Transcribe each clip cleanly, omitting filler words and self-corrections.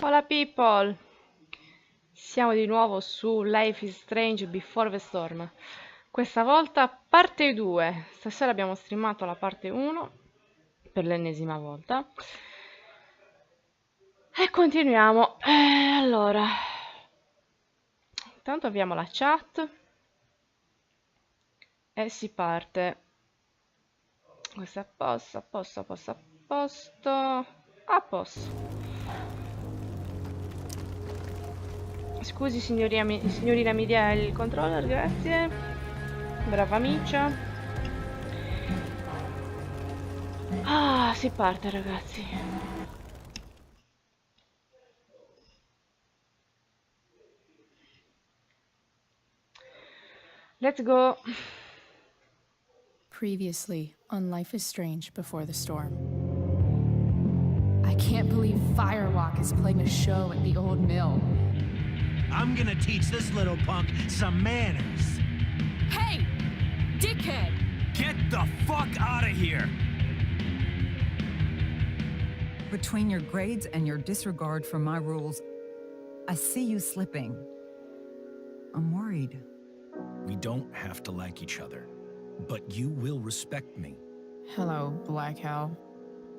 Hola people! Siamo di nuovo su Life is Strange Before the Storm. Questa volta parte 2. Stasera abbiamo streamato la parte 1 per l'ennesima volta. E continuiamo. Allora, intanto abbiamo la chat e si parte. Questo è a posto, a posto, a posto, a posto. A posto. Scusi signorina, mi dia il controller, grazie. Brava amicia. Ah, si parte ragazzi. Let's go. Previously on Life is Strange Before the Storm. I can't believe Firewalk is playing a show at the old mill. I'm gonna teach this little punk some manners. Hey! Dickhead! Get the fuck out of here! Between your grades and your disregard for my rules, I see you slipping. I'm worried. We don't have to like each other, but you will respect me. Hello, Black Owl.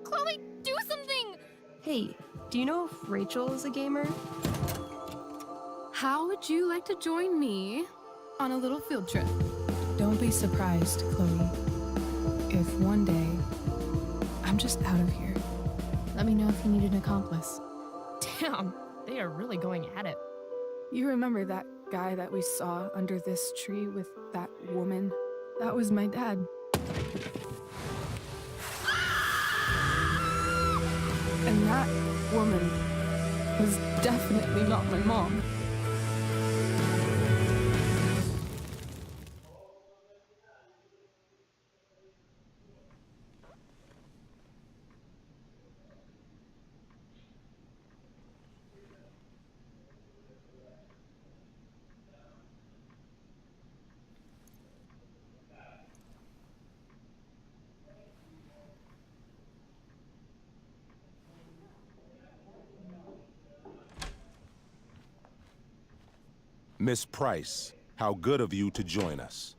Chloe, do something! Hey, do you know if Rachel is a gamer? How would you like to join me on a little field trip? Don't be surprised, Chloe, if one day I'm just out of here. Let me know if you need an accomplice. Damn, they are really going at it. You remember that guy that we saw under this tree with that woman? That was my dad. And that woman was definitely not my mom. Miss Price, how good of you to join us.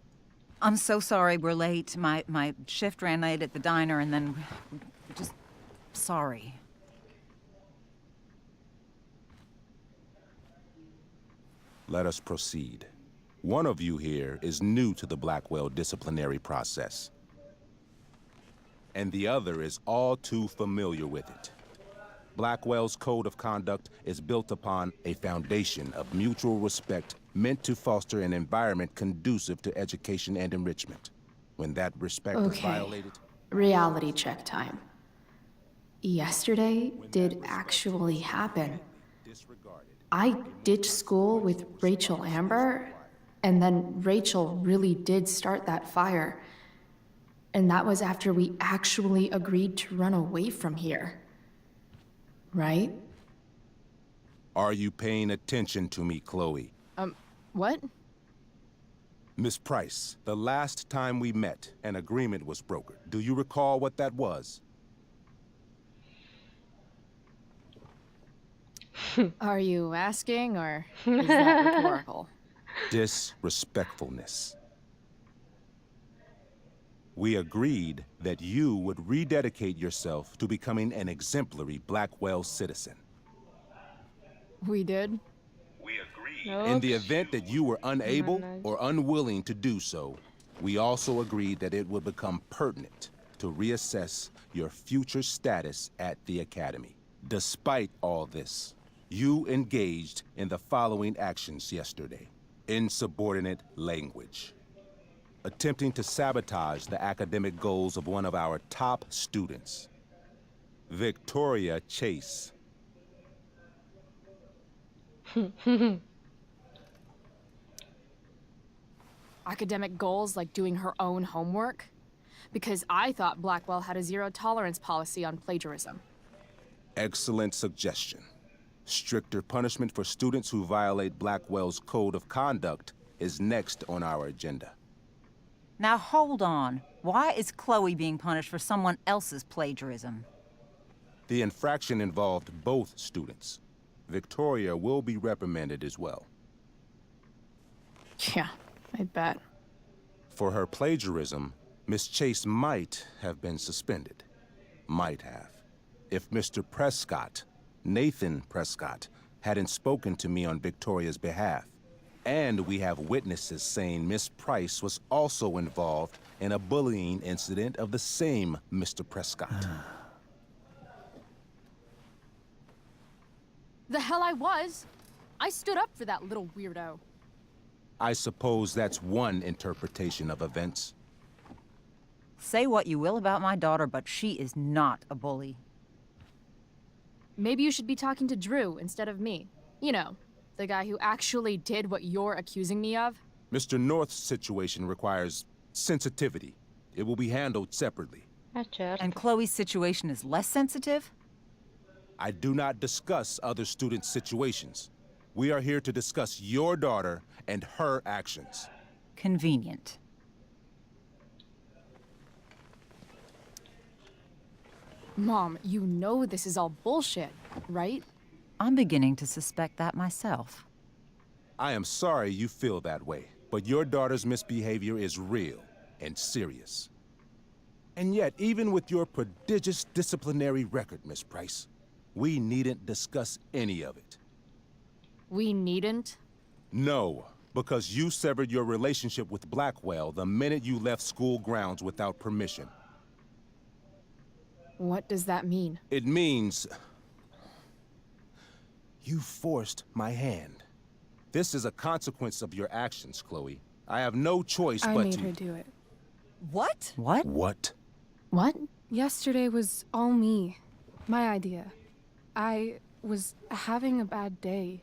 I'm so sorry we're late. My shift ran late at the diner and then... just... sorry. Let us proceed. One of you here is new to the Blackwell disciplinary process, and the other is all too familiar with it. Blackwell's code of conduct is built upon a foundation of mutual respect meant to foster an environment conducive to education and enrichment. When that respect is violated... Reality check time. Yesterday did actually happen. I ditched school with Rachel Amber, and then Rachel really did start that fire. And that was after we actually agreed to run away from here. Right? Are you paying attention to me, Chloe? What? Miss Price, the last time we met, an agreement was brokered. Do you recall what that was? Are you asking, or is that rhetorical? Disrespectfulness. We agreed that you would rededicate yourself to becoming an exemplary Blackwell citizen. We did? In the Oops. event that you were unable Mannaggia. or unwilling to do so, we also agreed that it would become pertinent to reassess your future status at the Academy. Despite all this, you engaged in the following actions yesterday. Insubordinate language. Attempting to sabotage the academic goals of one of our top students, Victoria Chase. Academic goals like doing her own homework? Because I thought Blackwell had a zero-tolerance policy on plagiarism. Excellent suggestion. Stricter punishment for students who violate Blackwell's code of conduct is next on our agenda. Now hold on. Why is Chloe being punished for someone else's plagiarism? The infraction involved both students. Victoria will be reprimanded as well. Yeah, I bet. For her plagiarism, Miss Chase might have been suspended. Might have. If Mr. Prescott, Nathan Prescott, hadn't spoken to me on Victoria's behalf. And we have witnesses saying Miss Price was also involved in a bullying incident of the same Mr. Prescott. The hell I was! I stood up for that little weirdo. I suppose that's one interpretation of events. Say what you will about my daughter, but she is not a bully. Maybe you should be talking to Drew instead of me. You know, the guy who actually did what you're accusing me of. Mr. North's situation requires sensitivity. It will be handled separately. Certo. And Chloe's situation is less sensitive? I do not discuss other students' situations. We are here to discuss your daughter and her actions. Convenient. Mom, you know this is all bullshit, right? I'm beginning to suspect that myself. I am sorry you feel that way, but your daughter's misbehavior is real and serious. And yet, even with your prodigious disciplinary record, Miss Price, we needn't discuss any of it. We needn't? No, because you severed your relationship with Blackwell the minute you left school grounds without permission. What does that mean? It means you forced my hand. This is a consequence of your actions, Chloe. I have no choice I but made to... her do it. What? What? What? What? Yesterday was all me. My idea. I was having a bad day.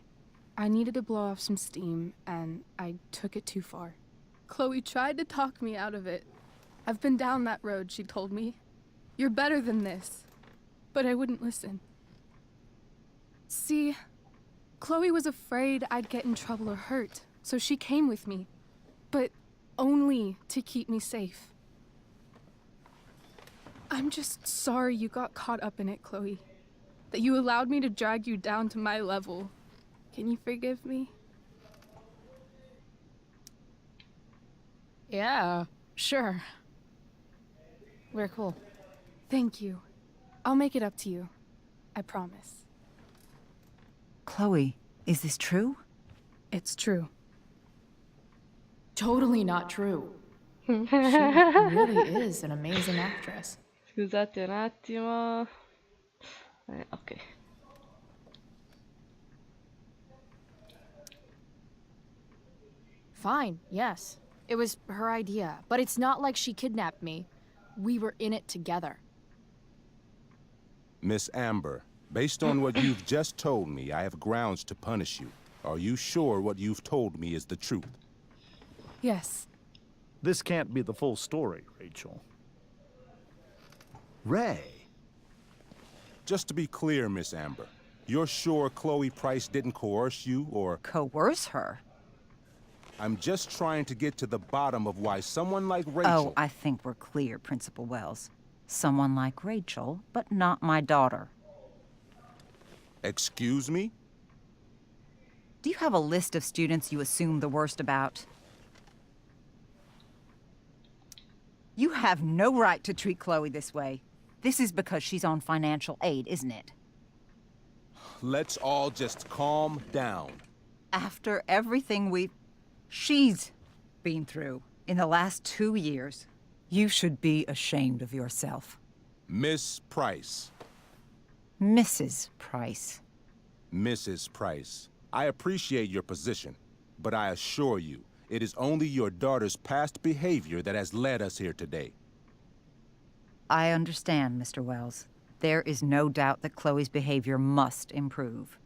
I needed to blow off some steam, and I took it too far. Chloe tried to talk me out of it. I've been down that road, she told me. You're better than this. But I wouldn't listen. See, Chloe was afraid I'd get in trouble or hurt, so she came with me. But only to keep me safe. I'm just sorry you got caught up in it, Chloe. That you allowed me to drag you down to my level. Can you forgive me? Yeah, sure. We're cool. Thank you. I'll make it up to you. I promise. Chloe, is this true? It's true. Totally not true. She really is an amazing actress. Scusate un attimo. Ok. Fine, yes. It was her idea, but it's not like she kidnapped me. We were in it together. Miss Amber, based on what you've just told me, I have grounds to punish you. Are you sure what you've told me is the truth? Yes. This can't be the full story, Rachel. Ray. Just to be clear, Miss Amber, you're sure Chloe Price didn't coerce you, or... Coerce her? I'm just trying to get to the bottom of why someone like Oh, Rachel... I think we're clear, Principal Wells. Someone like Rachel, but not my daughter. Excuse me? Do you have a list of students you assume the worst about? You have no right to treat Chloe this way. This is because she's on financial aid, isn't it? Let's all just calm down. After everything she's been through in the last 2 years, you should be ashamed of yourself. Miss Price. Mrs. Price. Mrs. Price, I appreciate your position, but I assure you, it is only your daughter's past behavior that has led us here today. I understand, Mr. Wells. There is no doubt that Chloe's behavior must improve.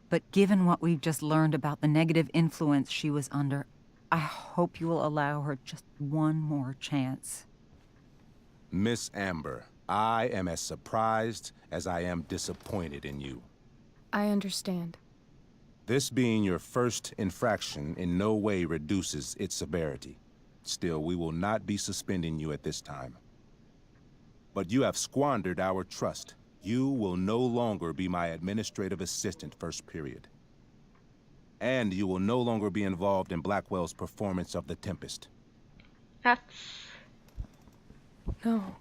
But given what we've just learned about the negative influence she was under, I hope you will allow her just one more chance. Miss Amber, I am as surprised as I am disappointed in you. I understand. This being your first infraction in no way reduces its severity. Still, we will not be suspending you at this time. But you have squandered our trust. You will no longer be my administrative assistant first period. And you will no longer be involved in Blackwell's performance of The Tempest. Ah, No.